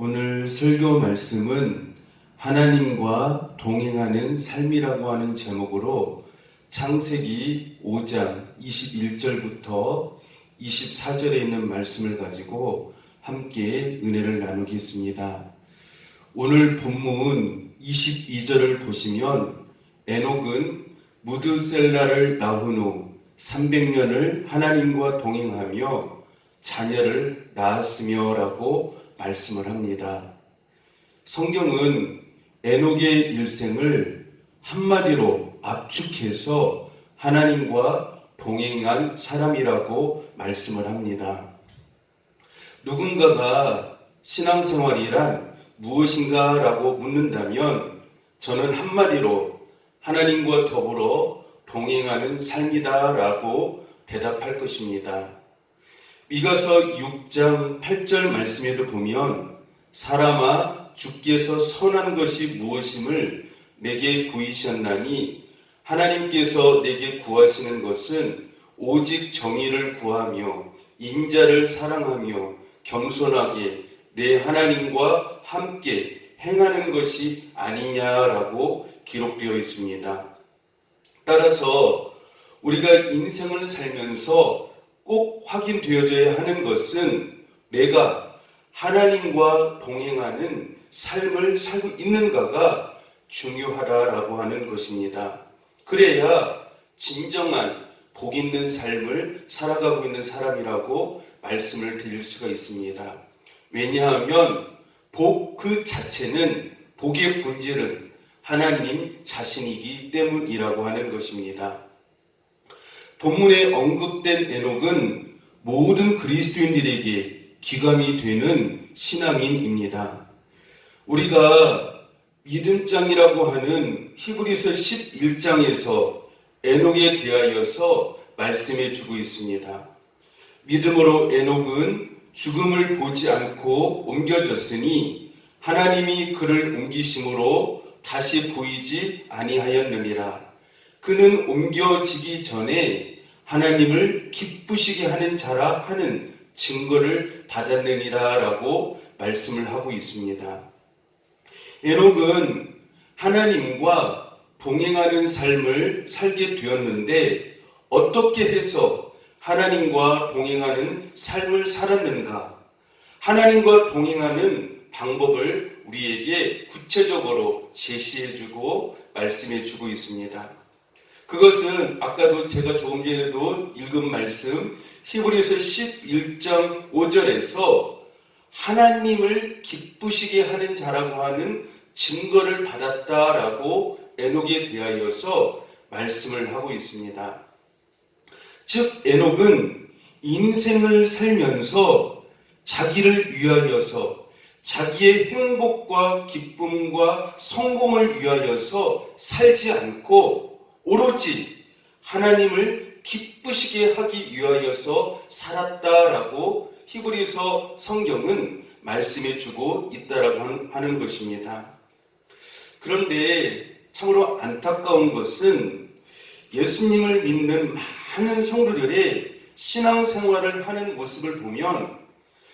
오늘 설교 말씀은 하나님과 동행하는 삶이라고 하는 제목으로 창세기 5장 21절부터 24절에 있는 말씀을 가지고 함께 은혜를 나누겠습니다. 오늘 본문 22절을 보시면 에녹은 무드셀라를 낳은 후 300년을 하나님과 동행하며 자녀를 낳았으며 라고 말씀을 합니다. 성경은 에녹의 일생을 한마디로 압축해서 하나님과 동행한 사람이라고 말씀을 합니다. 누군가가 신앙생활이란 무엇인가 라고 묻는다면 저는 한마디로 하나님과 더불어 동행하는 삶이다 라고 대답할 것입니다. 미가서 6장 8절 말씀에도 보면 사람아 주께서 선한 것이 무엇임을 내게 보이셨나니 하나님께서 내게 구하시는 것은 오직 정의를 구하며 인자를 사랑하며 겸손하게 내 하나님과 함께 행하는 것이 아니냐라고 기록되어 있습니다. 따라서 우리가 인생을 살면서 꼭 확인되어져야 하는 것은 내가 하나님과 동행하는 삶을 살고 있는가가 중요하다라고 하는 것입니다. 그래야 진정한 복 있는 삶을 살아가고 있는 사람이라고 말씀을 드릴 수가 있습니다. 왜냐하면 복 그 자체는 복의 본질은 하나님 자신이기 때문이라고 하는 것입니다. 본문에 언급된 에녹은 모든 그리스도인들에게 기감이 되는 신앙인입니다. 우리가 믿음장이라고 하는 히브리서 11장에서 에녹에 대하여서 말씀해 주고 있습니다. 믿음으로 에녹은 죽음을 보지 않고 옮겨졌으니 하나님이 그를 옮기심으로 다시 보이지 아니하였느니라. 그는 옮겨지기 전에 하나님을 기쁘시게 하는 자라 하는 증거를 받았느니라 라고 말씀을 하고 있습니다. 에녹은 하나님과 동행하는 삶을 살게 되었는데 어떻게 해서 하나님과 동행하는 삶을 살았는가? 하나님과 동행하는 방법을 우리에게 구체적으로 제시해주고 말씀해주고 있습니다. 그것은 아까도 제가 조금 전에도 읽은 말씀 히브리서 11장 5절에서 하나님을 기쁘시게 하는 자라고 하는 증거를 받았다라고 에녹에 대하여서 말씀을 하고 있습니다. 즉 에녹은 인생을 살면서 자기를 위하여서 자기의 행복과 기쁨과 성공을 위하여서 살지 않고 오로지 하나님을 기쁘시게 하기 위하여서 살았다라고 히브리서 성경은 말씀해 주고 있다라고 하는 것입니다. 그런데 참으로 안타까운 것은 예수님을 믿는 많은 성도들의 신앙생활을 하는 모습을 보면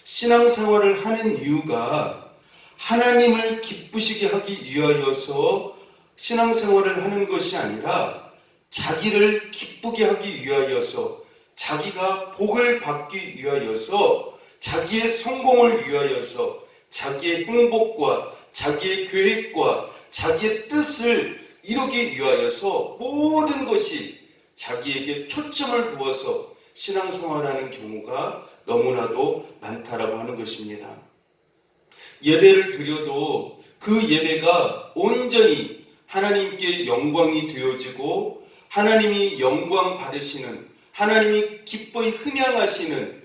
신앙생활을 하는 이유가 하나님을 기쁘시게 하기 위하여서 신앙생활을 하는 것이 아니라 자기를 기쁘게 하기 위하여서 자기가 복을 받기 위하여서 자기의 성공을 위하여서 자기의 행복과 자기의 계획과 자기의 뜻을 이루기 위하여서 모든 것이 자기에게 초점을 두어서 신앙생활하는 경우가 너무나도 많다라고 하는 것입니다. 예배를 드려도 그 예배가 온전히 하나님께 영광이 되어지고 하나님이 영광 받으시는 하나님이 기뻐히 흠양하시는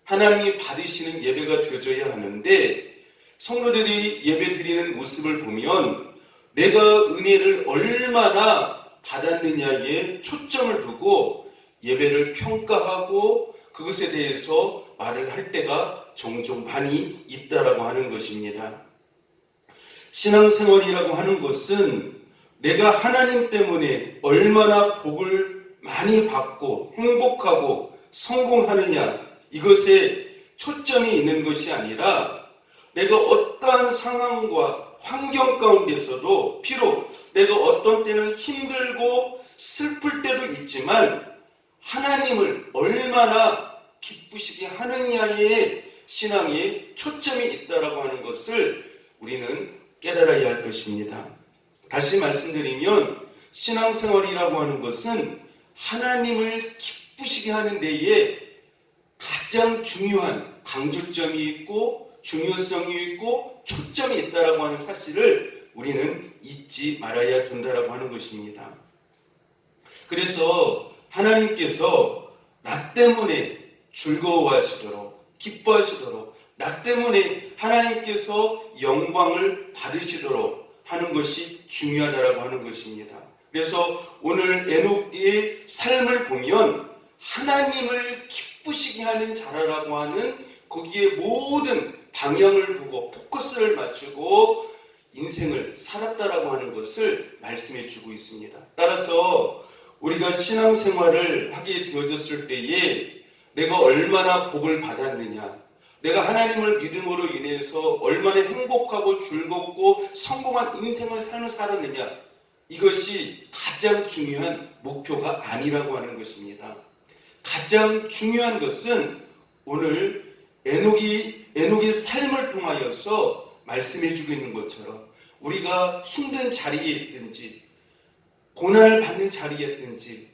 하나님이 받으시는 예배가 되어져야 하는데 성도들이 예배 드리는 모습을 보면 내가 은혜를 얼마나 받았느냐에 초점을 두고 예배를 평가하고 그것에 대해서 말을 할 때가 종종 많이 있다라고 하는 것입니다. 신앙생활이라고 하는 것은 내가 하나님 때문에 얼마나 복을 많이 받고 행복하고 성공하느냐 이것에 초점이 있는 것이 아니라 내가 어떠한 상황과 환경 가운데서도 비록 내가 어떤 때는 힘들고 슬플 때도 있지만 하나님을 얼마나 기쁘시게 하느냐의 신앙에 초점이 있다라고 하는 것을 우리는 깨달아야 할 것입니다. 다시 말씀드리면 신앙생활이라고 하는 것은 하나님을 기쁘시게 하는 데에 가장 중요한 강조점이 있고 중요성이 있고 초점이 있다라고 하는 사실을 우리는 잊지 말아야 된다라고 하는 것입니다. 그래서 하나님께서 나 때문에 즐거워하시도록 기뻐하시도록 나 때문에 하나님께서 영광을 받으시도록 하는 것이 중요하다라고 하는 것입니다. 그래서 오늘 에녹의 삶을 보면 하나님을 기쁘시게 하는 자라라고 하는 거기에 모든 방향을 두고 포커스를 맞추고 인생을 살았다라고 하는 것을 말씀해 주고 있습니다. 따라서 우리가 신앙생활을 하게 되어졌을 때에 내가 얼마나 복을 받았느냐, 내가 하나님을 믿음으로 인해서 얼마나 행복하고 즐겁고 성공한 인생을 삶을 살았느냐, 이것이 가장 중요한 목표가 아니라고 하는 것입니다. 가장 중요한 것은 오늘 에녹의 삶을 통하여서 말씀해 주고 있는 것처럼 우리가 힘든 자리에 있든지 고난을 받는 자리에 있든지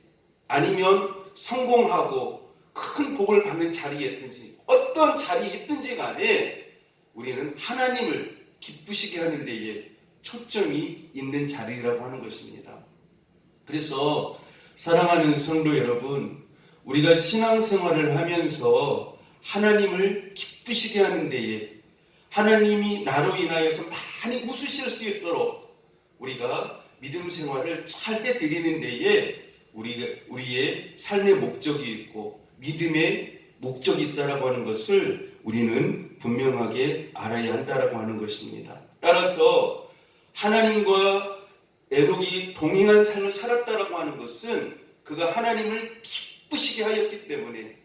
아니면 성공하고 큰 복을 받는 자리에 있든지 어떤 자리에 있든지 간에 우리는 하나님을 기쁘시게 하는 데에 초점이 있는 자리라고 하는 것입니다. 그래서 사랑하는 성도 여러분, 우리가 신앙생활을 하면서 하나님을 기쁘시게 하는 데에 하나님이 나로 인하여서 많이 웃으실 수 있도록 우리가 믿음 생활을 잘 해드리는 데에 우리의 삶의 목적이 있고 믿음의 목적이 있다라고 하는 것을 우리는 분명하게 알아야 한다라고 하는 것입니다. 따라서 하나님과 에녹이 동행한 삶을 살았다라고 하는 것은 그가 하나님을 기쁘시게 했기 때문에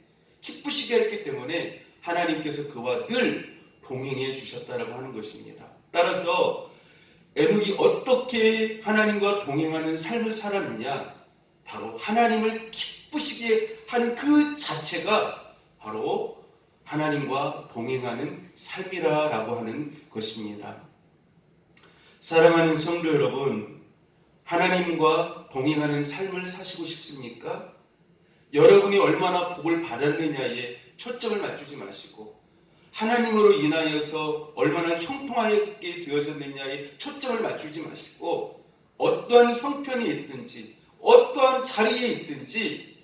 하나님께서 그와 늘 동행해 주셨다라고 하는 것입니다. 따라서 에녹이 어떻게 하나님과 동행하는 삶을 살았느냐, 바로 하나님을 기쁘시게 하는 그 자체가 바로 하나님과 동행하는 삶이라고 하는 것입니다. 사랑하는 성도 여러분, 하나님과 동행하는 삶을 사시고 싶습니까? 여러분이 얼마나 복을 받았느냐에 초점을 맞추지 마시고 하나님으로 인하여서 얼마나 형통하게 되어졌느냐에 초점을 맞추지 마시고 어떠한 형편이 있든지 어떠한 자리에 있든지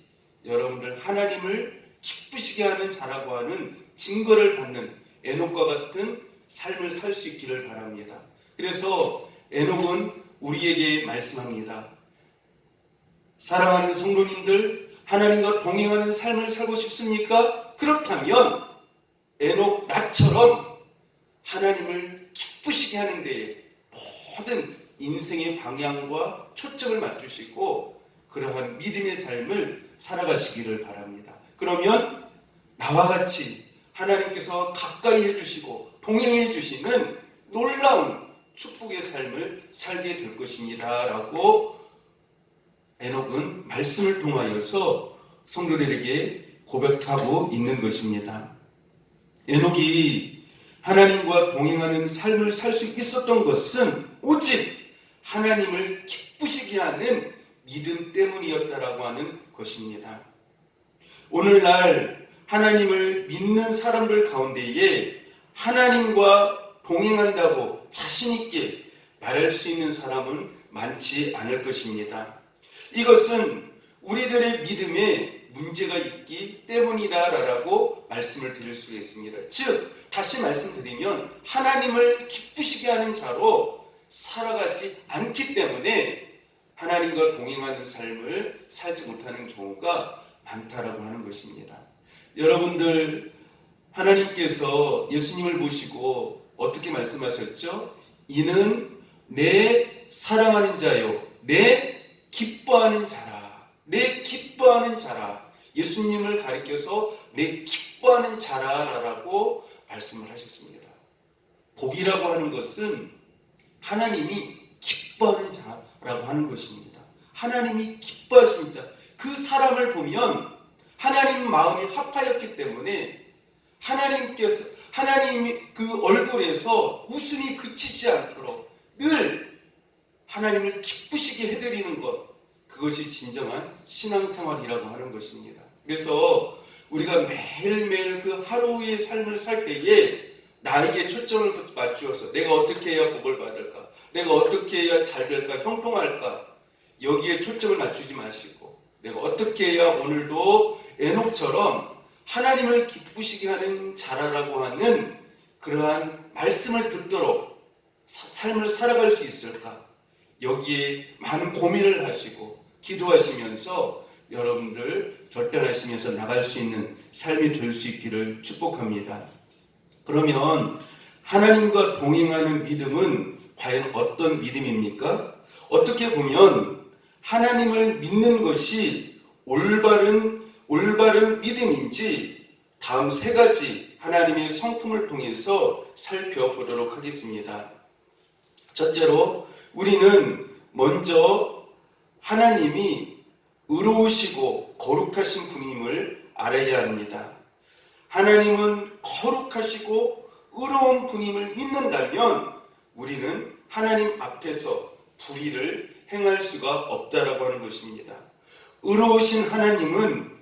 여러분들 하나님을 기쁘시게 하는 자라고 하는 증거를 받는 에녹과 같은 삶을 살 수 있기를 바랍니다. 그래서 에녹은 우리에게 말씀합니다. 사랑하는 성도님들, 하나님과 동행하는 삶을 살고 싶습니까? 그렇다면 에녹 나처럼 하나님을 기쁘시게 하는 데에 모든 인생의 방향과 초점을 맞추시고 그러한 믿음의 삶을 살아가시기를 바랍니다. 그러면 나와 같이 하나님께서 가까이 해주시고 동행해 주시는 놀라운 축복의 삶을 살게 될 것입니다 라고 에녹은 말씀을 통하여서 성도들에게 고백하고 있는 것입니다. 에녹이 하나님과 동행하는 삶을 살 수 있었던 것은 오직 하나님을 기쁘시게 하는 믿음 때문이었다라고 하는 것입니다. 오늘날 하나님을 믿는 사람들 가운데에 하나님과 동행한다고 자신있게 말할 수 있는 사람은 많지 않을 것입니다. 이것은 우리들의 믿음에 문제가 있기 때문이다라고 말씀을 드릴 수가 있습니다. 즉 다시 말씀드리면 하나님을 기쁘시게 하는 자로 살아가지 않기 때문에 하나님과 동행하는 삶을 살지 못하는 경우가 많다라고 하는 것입니다. 여러분들 하나님께서 예수님을 보시고 어떻게 말씀하셨죠? 이는 내 사랑하는 자요 내 기뻐하는 자라. 내 기뻐하는 자라. 예수님을 가리켜서 내 기뻐하는 자라라고 말씀을 하셨습니다. 복이라고 하는 것은 하나님이 기뻐하는 자라고 하는 것입니다. 하나님이 기뻐하시는 자, 그 사람을 보면 하나님 마음이 합하였기 때문에 하나님이 그 얼굴에서 웃음이 그치지 않도록 늘 하나님을 기쁘시게 해드리는 것, 그것이 진정한 신앙생활이라고 하는 것입니다. 그래서 우리가 매일매일 그 하루의 삶을 살 때에 나에게 초점을 맞추어서 내가 어떻게 해야 복을 받을까? 내가 어떻게 해야 잘 될까? 형통할까? 여기에 초점을 맞추지 마시고 내가 어떻게 해야 오늘도 에녹처럼 하나님을 기쁘시게 하는 자라라고 하는 그러한 말씀을 듣도록 삶을 살아갈 수 있을까? 여기에 많은 고민을 하시고 기도하시면서 여러분들 결단하시면서 나갈 수 있는 삶이 될 수 있기를 축복합니다. 그러면 하나님과 동행하는 믿음은 과연 어떤 믿음입니까? 어떻게 보면 하나님을 믿는 것이 올바른 믿음인지 다음 세 가지 하나님의 성품을 통해서 살펴보도록 하겠습니다. 첫째로 우리는 먼저 하나님이 의로우시고 거룩하신 분임을 알아야 합니다. 하나님은 거룩하시고 의로운 분임을 믿는다면 우리는 하나님 앞에서 불의를 행할 수가 없다라고 하는 것입니다. 의로우신 하나님은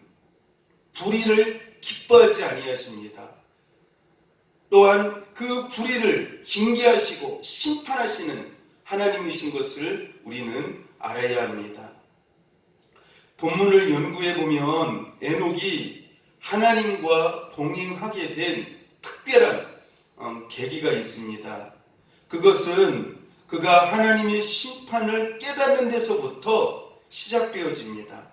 불의를 기뻐하지 아니하십니다. 또한 그 불의를 징계하시고 심판하시는 하나님이신 것을 우리는 알아야 합니다. 본문을 연구해 보면 에녹이 하나님과 동행하게 된 특별한 계기가 있습니다. 그것은 그가 하나님의 심판을 깨닫는 데서부터 시작되어집니다.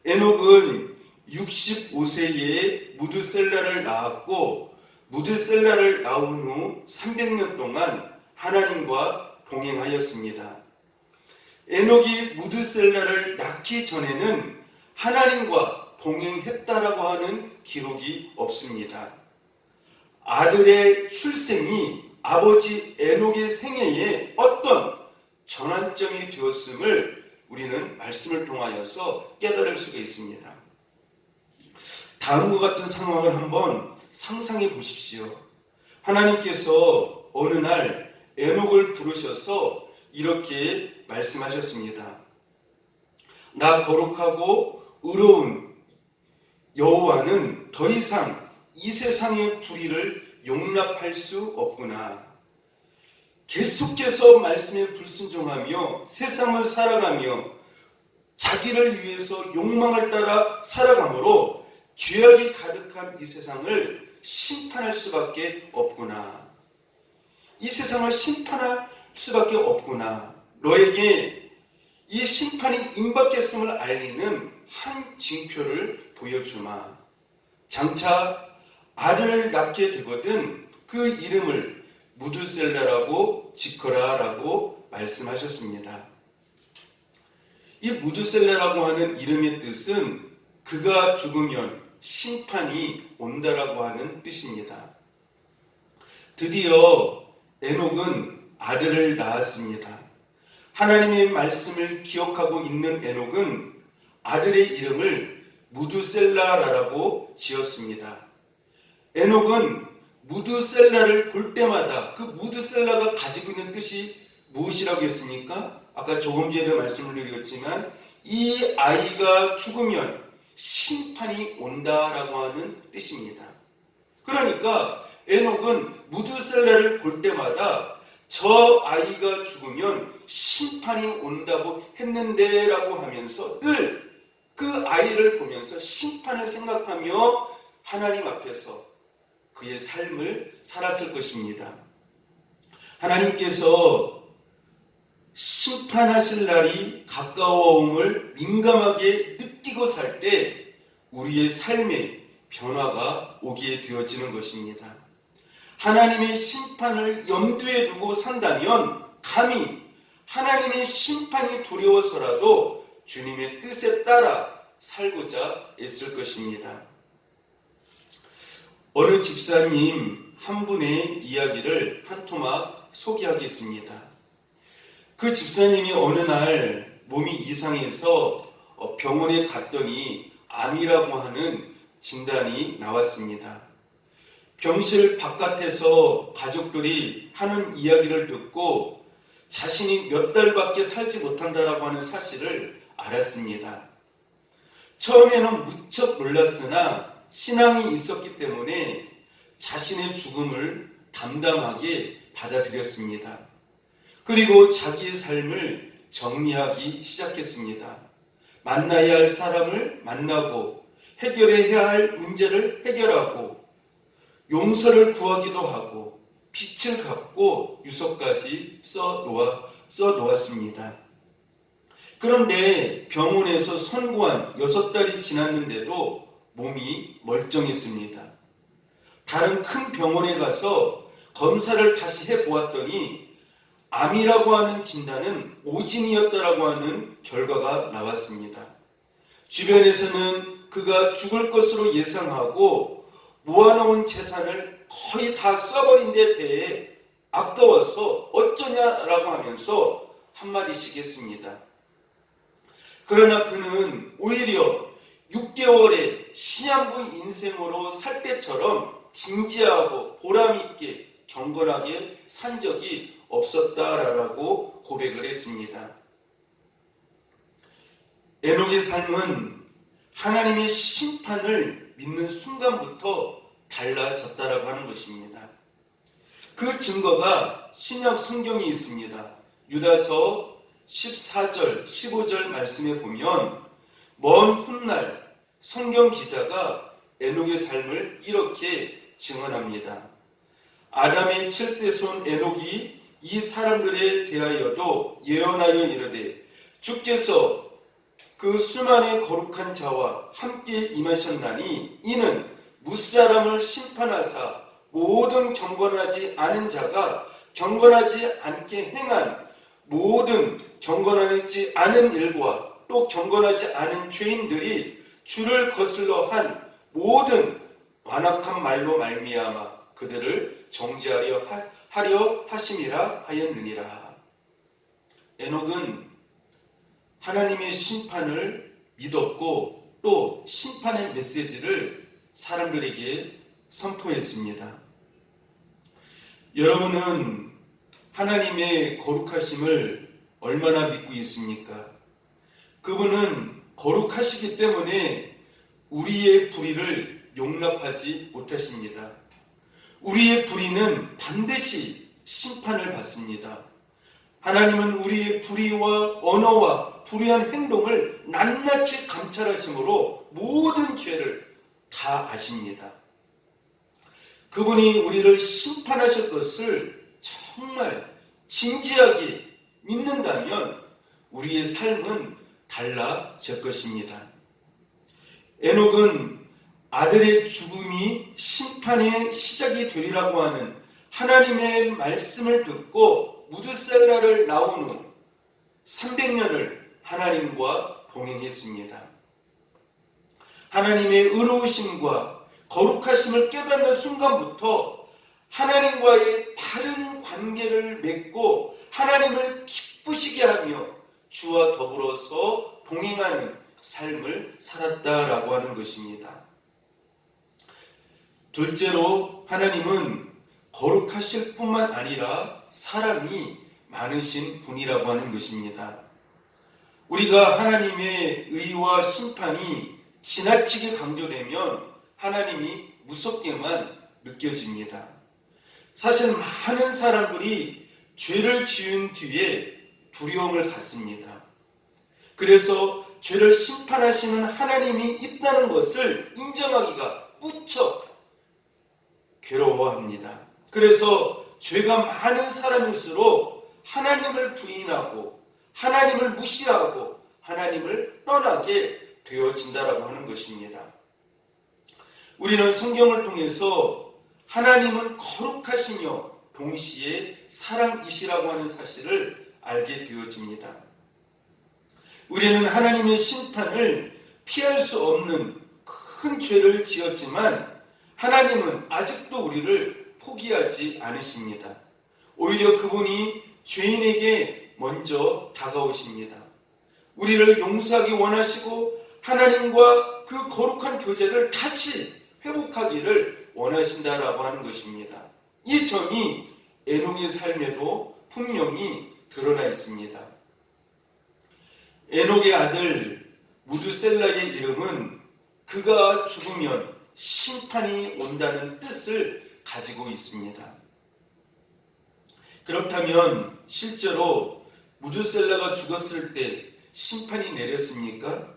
에녹은 65세에 무드셀라를 낳았고 무드셀라를 낳은 후 300년 동안 하나님과 동행하였습니다. 에녹이 무드셀라를 낳기 전에는 하나님과 동행했다라고 하는 기록이 없습니다. 아들의 출생이 아버지 에녹의 생애에 어떤 전환점이 되었음을 우리는 말씀을 통하여서 깨달을 수가 있습니다. 다음과 같은 상황을 한번 상상해 보십시오. 하나님께서 어느 날 에녹을 부르셔서 이렇게 말씀하셨습니다. 나 거룩하고 의로운 여호와는 더 이상 이 세상의 불의를 용납할 수 없구나. 계속해서 말씀에 불순종하며 세상을 살아가며 자기를 위해서 욕망을 따라 살아가므로 죄악이 가득한 이 세상을 심판할 수밖에 없구나. 이 세상을 심판할 수밖에 없구나. 너에게 이 심판이 임박했음을 알리는 한 징표를 보여주마. 장차 아들을 낳게 되거든 그 이름을 무드셀라라고 지커라라고 말씀하셨습니다. 이 무드셀라라고 하는 이름의 뜻은 그가 죽으면 심판이 온다라고 하는 뜻입니다. 드디어 에녹은 아들을 낳았습니다. 하나님의 말씀을 기억하고 있는 에녹은 아들의 이름을 무드셀라라고 지었습니다. 에녹은 무드셀라를 볼 때마다 그 무드셀라가 가지고 있는 뜻이 무엇이라고 했습니까? 아까 조금 전에 말씀을 드렸지만 이 아이가 죽으면 심판이 온다라고 하는 뜻입니다. 그러니까 에녹은 무드셀라를 볼 때마다 저 아이가 죽으면 심판이 온다고 했는데 라고 하면서 늘 그 아이를 보면서 심판을 생각하며 하나님 앞에서 그의 삶을 살았을 것입니다. 하나님께서 심판하실 날이 가까워옴을 민감하게 느끼고 살 때 우리의 삶에 변화가 오게 되어지는 것입니다. 하나님의 심판을 염두에 두고 산다면 감히 하나님의 심판이 두려워서라도 주님의 뜻에 따라 살고자 애쓸 것입니다. 어느 집사님 한 분의 이야기를 한 토막 소개하겠습니다. 그 집사님이 어느 날 몸이 이상해서 병원에 갔더니 암이라고 하는 진단이 나왔습니다. 병실 바깥에서 가족들이 하는 이야기를 듣고 자신이 몇 달밖에 살지 못한다라고 하는 사실을 알았습니다. 처음에는 무척 놀랐으나 신앙이 있었기 때문에 자신의 죽음을 담담하게 받아들였습니다. 그리고 자기의 삶을 정리하기 시작했습니다. 만나야 할 사람을 만나고 해결해야 할 문제를 해결하고 용서를 구하기도 하고 빛을 갖고 유서까지 써놓았습니다. 그런데 병원에서 선고한 6달이 지났는데도 몸이 멀쩡했습니다. 다른 큰 병원에 가서 검사를 다시 해보았더니 암이라고 하는 진단은 오진이었다라고 하는 결과가 나왔습니다. 주변에서는 그가 죽을 것으로 예상하고 모아놓은 재산을 거의 다 써버린 데 대해 아까워서 어쩌냐라고 하면서 한마디씩 했습니다. 그러나 그는 오히려 6개월의 시한부 인생으로 살 때처럼 진지하고 보람있게 경건하게 산 적이 없었다라고 고백을 했습니다. 에녹의 삶은 하나님의 심판을 믿는 순간부터 달라졌다라고 하는 것입니다. 그 증거가 신약 성경에 있습니다. 유다서 14절, 15절 말씀에 보면 먼 훗날 성경 기자가 에녹의 삶을 이렇게 증언합니다. 아담의 7대손 에녹이 이 사람들에 대하여도 예언하여 이르되 주께서 그 수만의 거룩한 자와 함께 임하셨나니 이는 무사람을 심판하사 모든 경건하지 않은 자가 경건하지 않게 행한 모든 경건하지 않은 일과 또 경건하지 않은 죄인들이 주를 거슬러 한 모든 완악한 말로 말미암아 그들을 정죄하려 하심이라 하였느니라. 에녹은 하나님의 심판을 믿었고 또 심판의 메시지를 사람들에게 선포했습니다. 여러분은 하나님의 거룩하심을 얼마나 믿고 있습니까? 그분은 거룩하시기 때문에 우리의 불의를 용납하지 못하십니다. 우리의 불의는 반드시 심판을 받습니다. 하나님은 우리의 불의와 언어와 불의한 행동을 낱낱이 감찰하심으로 모든 죄를 다 아십니다. 그분이 우리를 심판하실 것을 정말 진지하게 믿는다면 우리의 삶은 달라질 것입니다. 에녹은 아들의 죽음이 심판의 시작이 되리라고 하는 하나님의 말씀을 듣고 무드셀라를 나온 후 300년을 하나님과 동행했습니다. 하나님의 의로우심과 거룩하심을 깨닫는 순간부터 하나님과의 바른 관계를 맺고 하나님을 기쁘시게 하며 주와 더불어서 동행하는 삶을 살았다라고 하는 것입니다. 둘째로 하나님은 거룩하실 뿐만 아니라 사랑이 많으신 분이라고 하는 것입니다. 우리가 하나님의 의와 심판이 지나치게 강조되면 하나님이 무섭게만 느껴집니다. 사실 많은 사람들이 죄를 지은 뒤에 두려움을 갖습니다. 그래서 죄를 심판하시는 하나님이 있다는 것을 인정하기가 무척 괴로워합니다. 그래서 죄가 많은 사람일수록 하나님을 부인하고 하나님을 무시하고 하나님을 떠나게 되어진다라고 하는 것입니다. 우리는 성경을 통해서 하나님은 거룩하시며 동시에 사랑이시라고 하는 사실을 알게 되어집니다. 우리는 하나님의 심판을 피할 수 없는 큰 죄를 지었지만 하나님은 아직도 우리를 포기하지 않으십니다. 오히려 그분이 죄인에게 먼저 다가오십니다. 우리를 용서하기 원하시고 하나님과 그 거룩한 교제를 다시 회복하기를 원하신다라고 하는 것입니다. 이 점이 에녹의 삶에도 분명히 드러나 있습니다. 에녹의 아들 무두셀라의 이름은 그가 죽으면 심판이 온다는 뜻을 가지고 있습니다. 그렇다면 실제로 무두셀라가 죽었을 때 심판이 내렸습니까?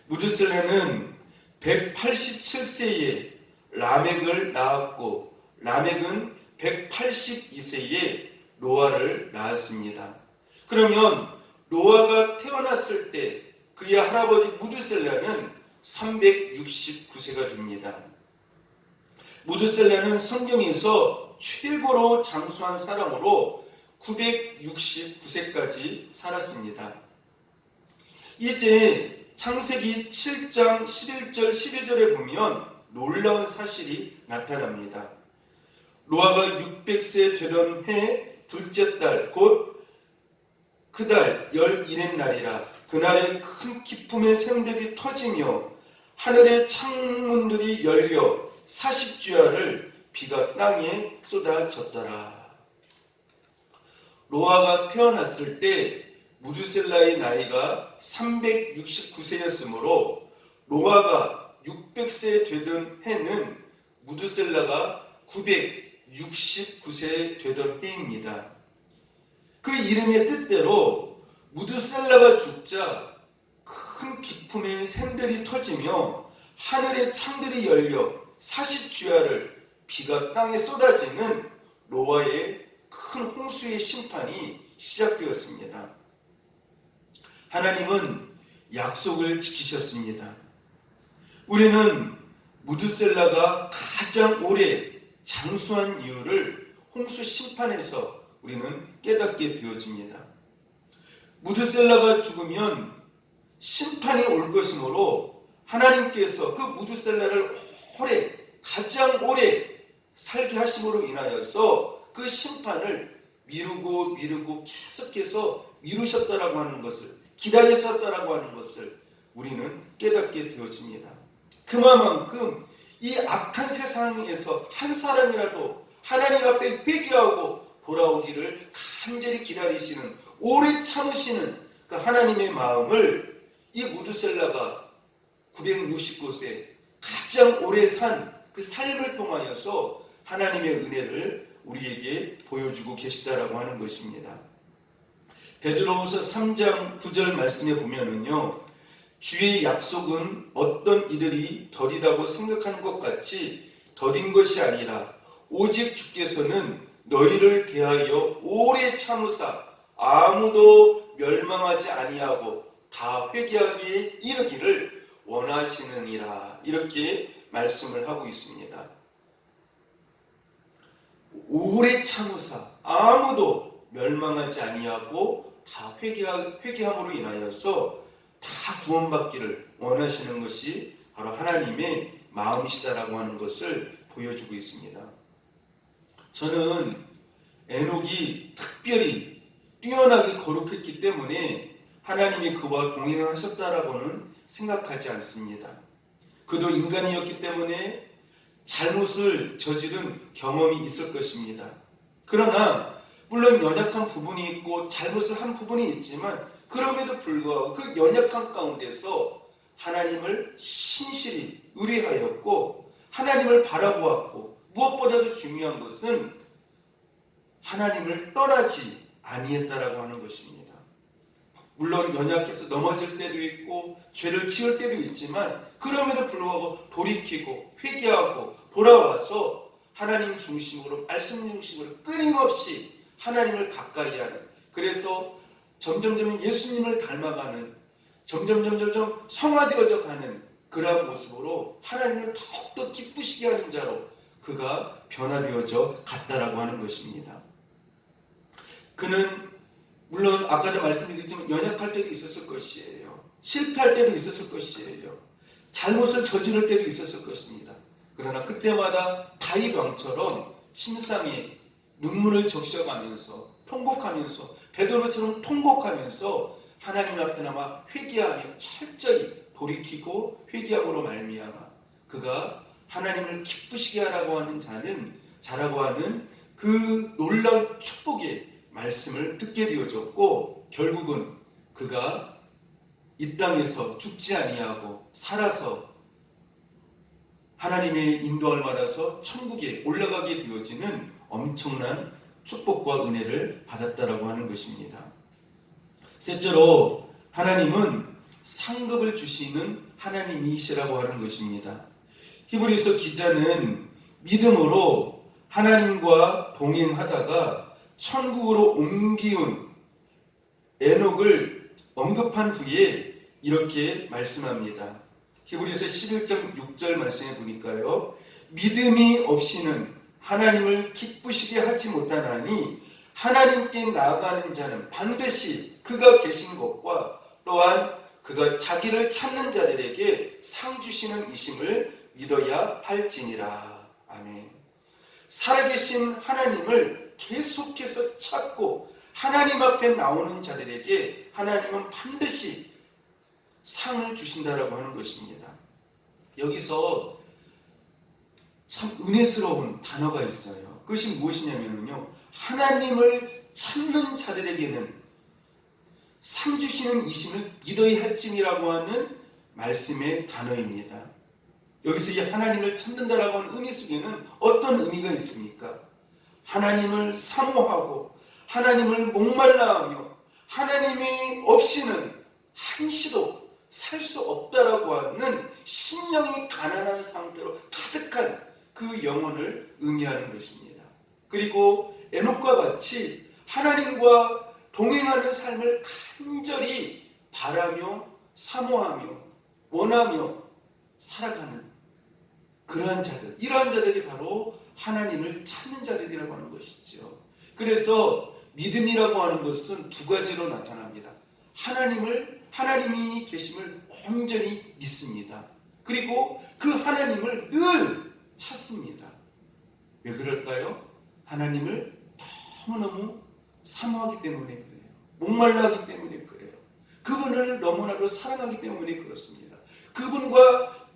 무두셀라는 187세에 라멕을 낳았고 라멕은 182세에 노아를 낳았습니다. 그러면 노아가 태어났을 때 그의 할아버지 무두셀라는 369세가 됩니다. 무두셀라는 성경에서 최고로 장수한 사람으로 969세까지 살았습니다. 이제 창세기 7장 11절 12절에 보면 놀라운 사실이 나타납니다. 노아가 600세 되던 해 둘째 달 곧 그 달 11의 날이라. 그날에 큰 기품의 샘들이 터지며 하늘의 창문들이 열려 40주야를 비가 땅에 쏟아졌더라. 노아가 태어났을 때 무두셀라의 나이가 369세였으므로 노아가 600세 되던 해는 무두셀라가 969세 되던 해입니다. 그 이름의 뜻대로 무두셀라가 죽자 큰 기품의 샘들이 터지며 하늘의 창들이 열려 40주야를 비가 땅에 쏟아지는 노아의 큰 홍수의 심판이 시작되었습니다. 하나님은 약속을 지키셨습니다. 우리는 무두셀라가 가장 오래 장수한 이유를 홍수 심판에서 우리는 깨닫게 되어집니다. 무두셀라가 죽으면 심판이 올 것이므로 하나님께서 그 무두셀라를 가장 오래 살게 하심으로 인하여서 그 심판을 미루고 계속해서 미루셨다라고 하는 것을, 기다리셨다라고 하는 것을 우리는 깨닫게 되어집니다. 그만큼 이 악한 세상에서 한 사람이라도 하나님 앞에 회개하고 돌아오기를 간절히 기다리시는, 오래 참으시는 그 하나님의 마음을 이 무두셀라가 969세 가장 오래 산 그 삶을 통하여서 하나님의 은혜를 우리에게 보여주고 계시다라고 하는 것입니다. 베드로후서 3장 9절 말씀에 보면은요, 주의 약속은 어떤 이들이 더디다고 생각하는 것 같이 더딘 것이 아니라 오직 주께서는 너희를 대하여 오래 참으사 아무도 멸망하지 아니하고 다 회개하기에 이르기를 원하시느니라. 이렇게 말씀을 하고 있습니다. 오래 참으사 아무도 멸망하지 아니하고 다 회개함으로 인하여서 다 구원받기를 원하시는 것이 바로 하나님의 마음이시다라고 하는 것을 보여주고 있습니다. 저는 에녹이 특별히 뛰어나게 거룩했기 때문에 하나님이 그와 동행하셨다라고는 생각하지 않습니다. 그도 인간이었기 때문에 잘못을 저지른 경험이 있을 것입니다. 그러나 물론 연약한 부분이 있고 잘못을 한 부분이 있지만 그럼에도 불구하고 그 연약한 가운데서 하나님을 신실히 의뢰하였고 하나님을 바라보았고 무엇보다도 중요한 것은 하나님을 떠나지 아니했다라고 하는 것입니다. 물론 연약해서 넘어질 때도 있고 죄를 지을 때도 있지만 그럼에도 불구하고 돌이키고 회개하고 돌아와서 하나님 중심으로, 말씀 중심으로 끊임없이 하나님을 가까이 하는, 그래서 점점 예수님을 닮아가는, 점점 성화되어져 가는 그러한 모습으로 하나님을 더욱더 기쁘시게 하는 자로 그가 변화되어져 갔다라고 하는 것입니다. 그는 물론 아까도 말씀드렸지만 연약할 때도 있었을 것이에요. 실패할 때도 있었을 것이에요. 잘못을 저지를 때도 있었을 것입니다. 그러나 그때마다 다윗 왕처럼 심상에 눈물을 적셔가면서 통곡하면서 베드로처럼 통곡하면서 하나님 앞에 나와 회개하며 철저히 돌이키고 회개함으로 말미암아 그가 하나님을 기쁘시게 하라고 하는 자라고 하는 그 놀라운 축복의 말씀을 듣게 되어졌고, 결국은 그가 이 땅에서 죽지 아니하고 살아서 하나님의 인도함을 받아서 천국에 올라가게 되어지는 엄청난 축복과 은혜를 받았다라고 하는 것입니다. 셋째로 하나님은 상급을 주시는 하나님이시라고 하는 것입니다. 히브리서 기자는 믿음으로 하나님과 동행하다가 천국으로 옮기운 에녹을 언급한 후에 이렇게 말씀합니다. 히브리서 11장 6절 말씀에 보니까요, 믿음이 없이는 하나님을 기쁘시게 하지 못하나니 하나님께 나아가는 자는 반드시 그가 계신 것과 또한 그가 자기를 찾는 자들에게 상 주시는 이심을 믿어야 할지니라. 아멘. 살아계신 하나님을 계속해서 찾고 하나님 앞에 나오는 자들에게 하나님은 반드시 상을 주신다라고 하는 것입니다. 여기서 참 은혜스러운 단어가 있어요. 그것이 무엇이냐면요, 하나님을 찾는 자들에게는 상 주시는 이심을 믿어야 할지니라고 하는 말씀의 단어입니다. 여기서 이 하나님을 찾는다라고 하는 의미 속에는 어떤 의미가 있습니까? 하나님을 사모하고 하나님을 목말라하며 하나님이 없이는 한시도 살 수 없다라고 하는 심령이 가난한 상태로 가득한 그 영혼을 의미하는 것입니다. 그리고 에녹과 같이 하나님과 동행하는 삶을 간절히 바라며 사모하며 원하며 살아가는 그러한 자들, 이러한 자들이 바로 하나님을 찾는 자들이라고 하는 것이죠. 그래서 믿음이라고 하는 것은 두 가지로 나타납니다. 하나님이 계심을 온전히 믿습니다. 그리고 그 하나님을 늘 찾습니다. 왜 그럴까요? 하나님을 너무너무 사모하기 때문에 그래요. 목말라하기 때문에 그래요. 그분을 너무나도 사랑하기 때문에 그렇습니다. 그분과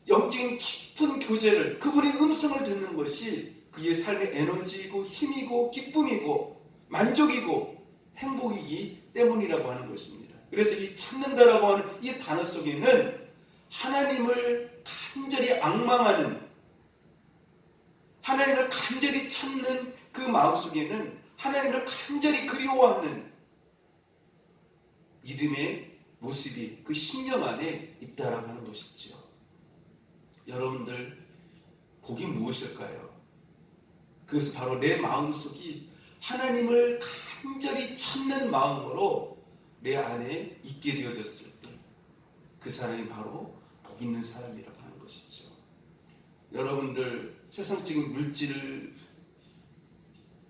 영적인 깊은 교제를, 그분의 음성을 듣는 것이 그의 삶의 에너지이고 힘이고 기쁨이고 만족이고 행복이기 때문이라고 하는 것입니다. 그래서 이 찾는다라고 하는 이 단어 속에는 하나님을 간절히 앙망하는, 하나님을 간절히 찾는 그 마음 속에는 하나님을 간절히 그리워하는 믿음의 모습이 그 심령 안에 있다라고 하는 것이죠. 여러분들 복이 무엇일까요? 그것은 바로 내 마음속이 하나님을 간절히 찾는 마음으로 내 안에 있게 되어졌을 때 그 사람이 바로 복 있는 사람이라고 하는 것이죠. 여러분들 세상적인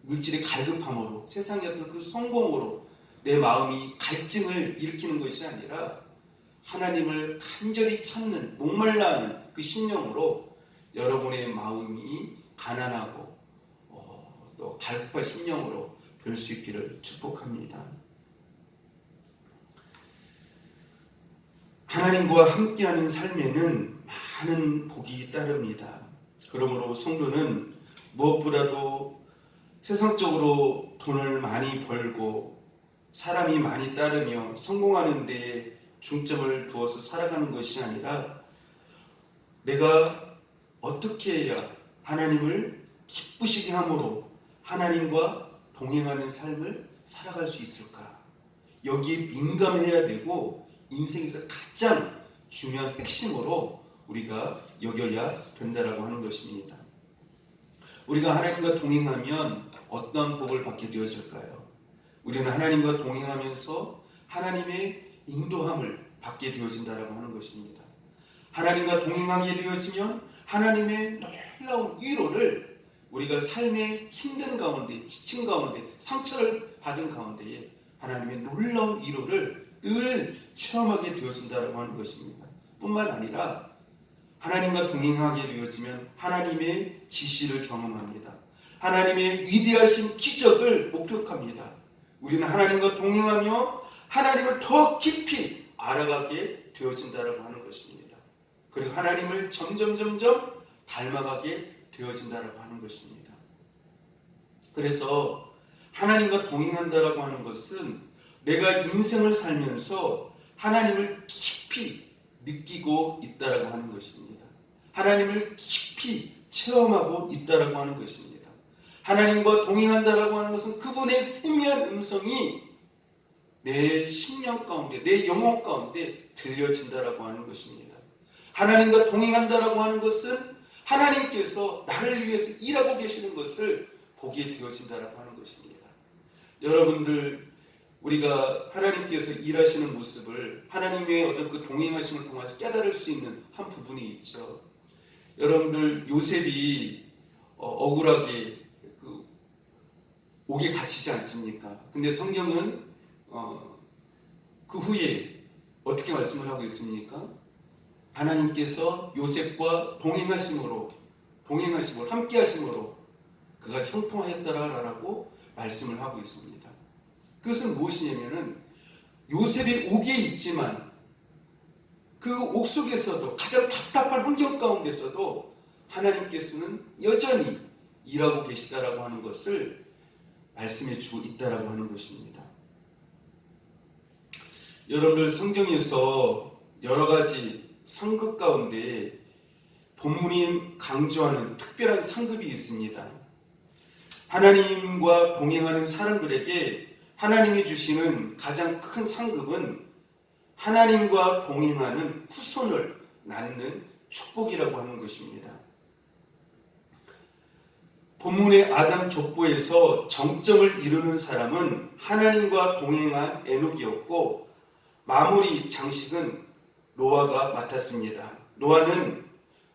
물질의 갈급함으로, 세상의 어떤 그 성공으로 내 마음이 갈증을 일으키는 것이 아니라 하나님을 간절히 찾는, 목말라하는 그 심령으로 여러분의 마음이 가난하고 또 갈급한 심령으로 될 수 있기를 축복합니다. 하나님과 함께하는 삶에는 많은 복이 따릅니다. 그러므로 성도는 무엇보다도 세상적으로 돈을 많이 벌고 사람이 많이 따르며 성공하는 데에 중점을 두어서 살아가는 것이 아니라 내가 어떻게 해야 하나님을 기쁘시게 함으로 하나님과 동행하는 삶을 살아갈 수 있을까? 여기에 민감해야 되고 인생에서 가장 중요한 핵심으로 우리가 여겨야 된다라고 하는 것입니다. 우리가 하나님과 동행하면 어떤 복을 받게 되어질까요? 우리는 하나님과 동행하면서 하나님의 인도함을 받게 되어진다라고 하는 것입니다. 하나님과 동행하게 되어지면 하나님의 놀라운 위로를 우리가 삶의 힘든 가운데, 지친 가운데, 상처를 받은 가운데에 하나님의 놀라운 위로를 늘 체험하게 되어진다라고 하는 것입니다. 뿐만 아니라 하나님과 동행하게 되어지면 하나님의 지시를 경험합니다. 하나님의 위대하신 기적을 목격합니다. 우리는 하나님과 동행하며 하나님을 더 깊이 알아가게 되어진다라고 하는 것입니다. 그리고 하나님을 점점 닮아가게 되어진다라고 하는 것입니다. 그래서 하나님과 동행한다라고 하는 것은 내가 인생을 살면서 하나님을 깊이 느끼고 있다라고 하는 것입니다. 하나님을 깊이 체험하고 있다라고 하는 것입니다. 하나님과 동행한다라고 하는 것은 그분의 세미한 음성이 내 심령 가운데, 내 영혼 가운데 들려진다라고 하는 것입니다. 하나님과 동행한다라고 하는 것은 하나님께서 나를 위해서 일하고 계시는 것을 보게 되어진다라고 하는 것입니다. 여러분들, 우리가 하나님께서 일하시는 모습을 하나님의 어떤 그 동행하심을 통해서 깨달을 수 있는 한 부분이 있죠. 여러분들, 요셉이 억울하게 옥에 갇히지 않습니까? 근데 성경은 그 후에 어떻게 말씀을 하고 있습니까? 하나님께서 요셉과 동행하심으로 함께 하심으로 그가 형통하였더라라고 말씀을 하고 있습니다. 그것은 무엇이냐면은 요셉이 옥에 있지만 그 옥 속에서도 가장 답답한 환경 가운데서도 하나님께서는 여전히 일하고 계시다라고 하는 것을 말씀해 주고 있다라고 하는 것입니다. 여러분들, 성경에서 여러 가지 상급 가운데 본문이 강조하는 특별한 상급이 있습니다. 하나님과 동행하는 사람들에게 하나님이 주시는 가장 큰 상급은 하나님과 동행하는 후손을 낳는 축복이라고 하는 것입니다. 본문의 아담 족보에서 정점을 이루는 사람은 하나님과 동행한 에녹이었고 마무리 장식은 노아가 맡았습니다. 노아는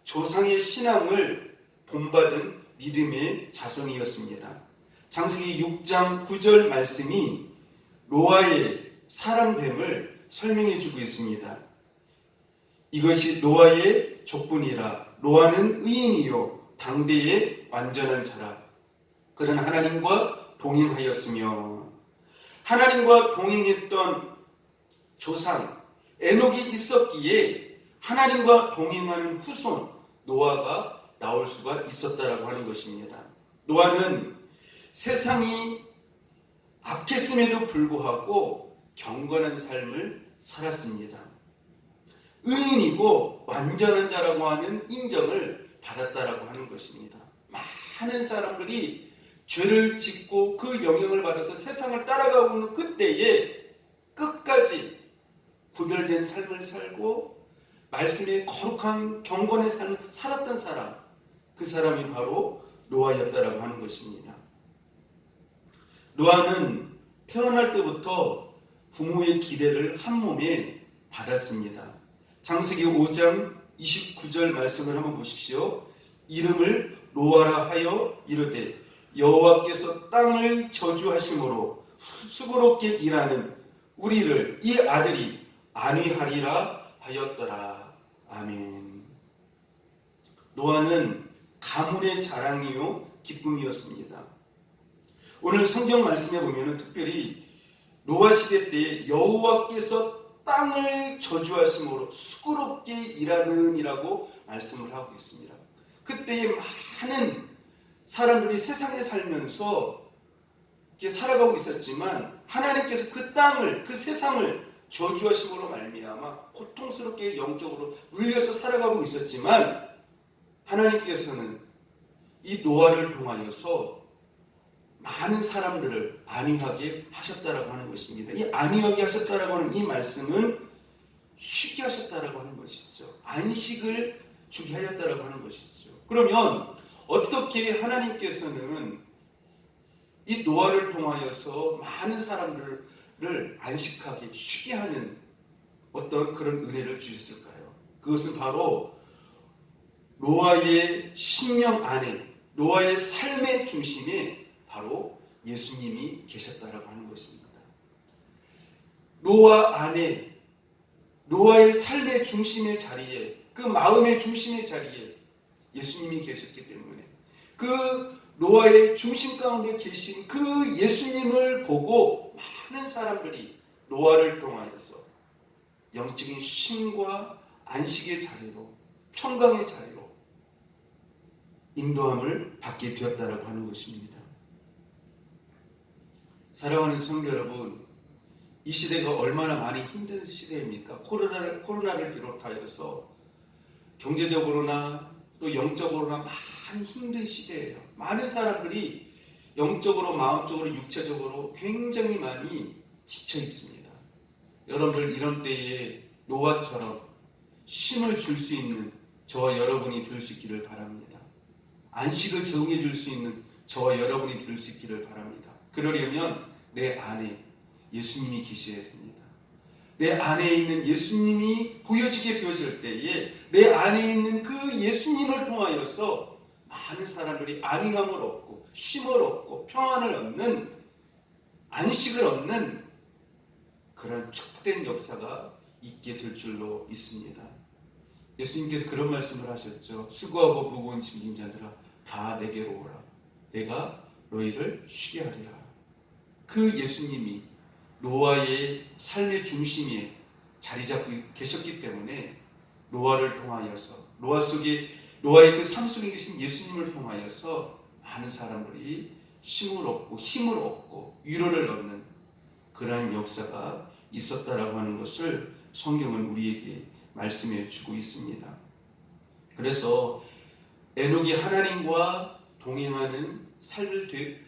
조상의 신앙을 본받은 믿음의 자손이었습니다. 창세기 6장 9절 말씀이 노아의 사람됨을 설명해 주고 있습니다. 이것이 노아의 족분이라. 노아는 의인이요 당대의 완전한 자라. 그는 하나님과 동행하였으며. 하나님과 동행했던 조상 에녹이 있었기에 하나님과 동행하는 후손 노아가 나올 수가 있었다라고 하는 것입니다. 노아는 세상이 악했음에도 불구하고 경건한 삶을 살았습니다. 의인이고 완전한 자라고 하는 인정을 받았다라고 하는 것입니다. 많은 사람들이 죄를 짓고 그 영향을 받아서 세상을 따라가고 있는 그때에 끝까지 구별된 삶을 살고 말씀의 거룩한 경건의 삶을 살았던 사람, 그 사람이 바로 노아였다라고 하는 것입니다. 노아는 태어날 때부터 부모의 기대를 한 몸에 받았습니다. 창세기 5장 29절 말씀을 한번 보십시오. 이름을 노아라 하여 이르되 여호와께서 땅을 저주하심으로 수고롭게 일하는 우리를 이 아들이 안위하리라 하였더라. 아멘. 노아는 가문의 자랑이요 기쁨이었습니다. 오늘 성경 말씀에 보면 특별히 노아 시대 때 여호와께서 땅을 저주하심으로 수고롭게 일하는 이라고 말씀을 하고 있습니다. 그때에 많은 사람들이 세상에 살면서 이렇게 살아가고 있었지만 하나님께서 그 땅을, 그 세상을 저주하심으로 말미암아 고통스럽게 영적으로 물려서 살아가고 있었지만 하나님께서는 이 노아를 통하여서 많은 사람들을 안위하게 하셨다라고 하는 것입니다. 이 안위하게 하셨다라고 하는 이 말씀은 쉬게 하셨다라고 하는 것이죠. 안식을 주게 하였다라고 하는 것이죠. 그러면 어떻게 하나님께서는 이 노아를 통하여서 많은 사람들을 안식하게 쉬게 하는 어떤 그런 은혜를 주셨을까요? 그것은 바로 노아의 심령 안에, 노아의 삶의 중심에 바로 예수님이 계셨다라고 하는 것입니다. 노아 안에, 노아의 삶의 중심의 자리에, 그 마음의 중심의 자리에 예수님이 계셨기 때문에 그 노아의 중심 가운데 계신 그 예수님을 보고 많은 사람들이 노아를 통하여서 영적인 쉼과 안식의 자리로, 평강의 자리로 인도함을 받게 되었다라고 하는 것입니다. 사랑하는 성도 여러분, 이 시대가 얼마나 많이 힘든 시대입니까? 코로나를 비롯하여서 경제적으로나 또 영적으로나 많이 힘든 시대예요. 많은 사람들이 영적으로, 마음적으로, 육체적으로 굉장히 많이 지쳐 있습니다. 여러분들 이런 때에 노아처럼 쉼을 줄 수 있는 저와 여러분이 될 수 있기를 바랍니다. 안식을 제공해 줄 수 있는 저와 여러분이 될 수 있기를 바랍니다. 그러려면 내 안에 예수님이 계셔야 됩니다. 내 안에 있는 예수님이 보여지게 되어질 때에 내 안에 있는 그 예수님을 통하여서 많은 사람들이 안위함을 얻고 쉼을 얻고 평안을 얻는, 안식을 얻는 그런 축복된 역사가 있게 될 줄로 믿습니다. 예수님께서 그런 말씀을 하셨죠. 수고하고 무거운 짐진 자들아 다 내게로 오라. 내가 너희를 쉬게 하리라. 그 예수님이 노아의 삶의 중심에 자리 잡고 계셨기 때문에 노아를 통하여서 노아의 그 삶 속에 계신 예수님을 통하여서 많은 사람들이 쉼을 얻고 힘을 얻고 위로를 얻는 그러한 역사가 있었다라고 하는 것을 성경은 우리에게 말씀해 주고 있습니다. 그래서 에녹이 하나님과 동행하는 삶을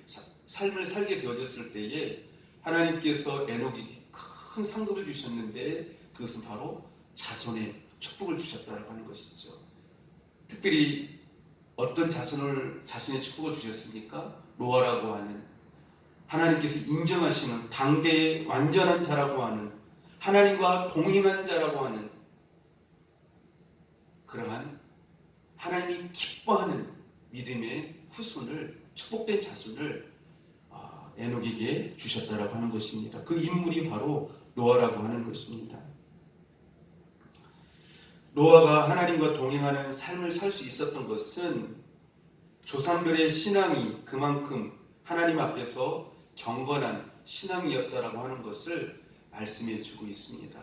살게 되어졌을 때에 하나님께서 에녹에게 큰 상급을 주셨는데 그것은 바로 자손의 축복을 주셨다고 하는 것이죠. 특별히 어떤 자손의 축복을 주셨습니까? 노아라고 하는 하나님께서 인정하시는 당대의 완전한 자라고 하는 하나님과 동행한 자라고 하는 그러한 하나님이 기뻐하는 믿음의 후손을, 축복된 자손을 에녹에게 주셨다라고 하는 것입니다. 그 인물이 바로 노아라고 하는 것입니다. 노아가 하나님과 동행하는 삶을 살 수 있었던 것은 조상들의 신앙이 그만큼 하나님 앞에서 경건한 신앙이었다라고 하는 것을 말씀해 주고 있습니다.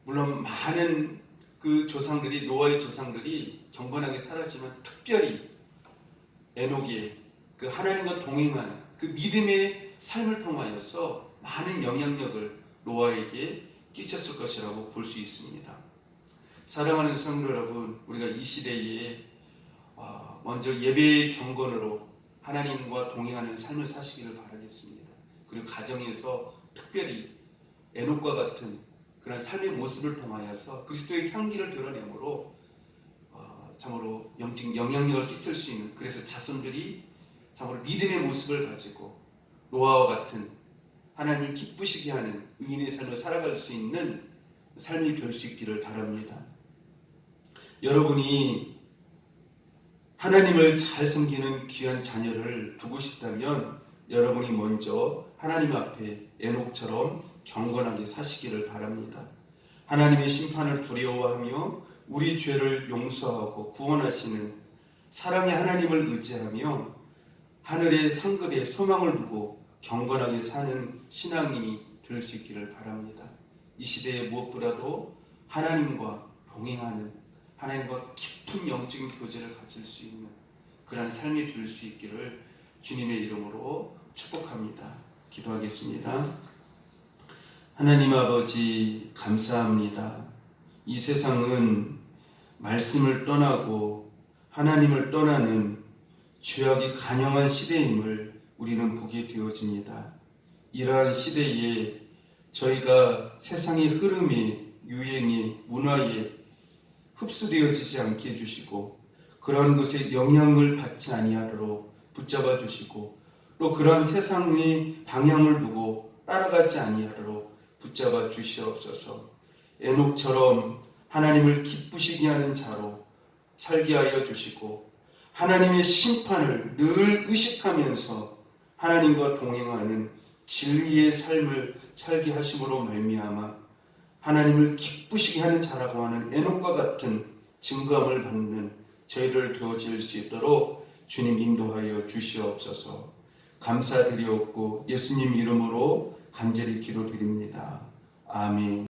물론 많은 그 조상들이, 노아의 조상들이 경건하게 살았지만 특별히 에녹의 그 하나님과 동행하는 그 믿음의 삶을 통하여서 많은 영향력을 노아에게 끼쳤을 것이라고 볼 수 있습니다. 사랑하는 성도 여러분, 우리가 이 시대에 먼저 예배의 경건으로 하나님과 동행하는 삶을 사시기를 바라겠습니다. 그리고 가정에서 특별히 에녹과 같은 그런 삶의 모습을 통하여서 그리스도의 향기를 드러내므로 참으로 영적 영향력을 끼칠 수 있는, 그래서 자손들이 참으로 믿음의 모습을 가지고 노아와 같은 하나님을 기쁘시게 하는 의인의 삶을 살아갈 수 있는 삶이 될 수 있기를 바랍니다. 여러분이 하나님을 잘 섬기는 귀한 자녀를 두고 싶다면 여러분이 먼저 하나님 앞에 에녹처럼 경건하게 사시기를 바랍니다. 하나님의 심판을 두려워하며 우리 죄를 용서하고 구원하시는 사랑의 하나님을 의지하며 하늘의 상급에 소망을 두고 경건하게 사는 신앙인이 될 수 있기를 바랍니다. 이 시대에 무엇보다도 하나님과 동행하는, 하나님과 깊은 영적인 교제를 가질 수 있는 그런 삶이 될 수 있기를 주님의 이름으로 축복합니다. 기도하겠습니다. 하나님 아버지 감사합니다. 이 세상은 말씀을 떠나고 하나님을 떠나는 죄악이 간영한 시대임을 우리는 보게 되어집니다. 이러한 시대에 저희가 세상의 흐름에, 유행에, 문화에 흡수되어지지 않게 해주시고 그러한 것에 영향을 받지 아니하도록 붙잡아 주시고 또 그러한 세상의 방향을 두고 따라가지 아니하도록 붙잡아 주시옵소서. 에녹처럼 하나님을 기쁘시게 하는 자로 살게 하여 주시고 하나님의 심판을 늘 의식하면서 하나님과 동행하는 진리의 삶을 살게 하심으로 말미암아 하나님을 기쁘시게 하는 자라고 하는 에녹과 같은 증거함을 받는 저희들 되어질 수 있도록 주님 인도하여 주시옵소서. 감사드리옵고 예수님 이름으로 간절히 기도드립니다. 아멘.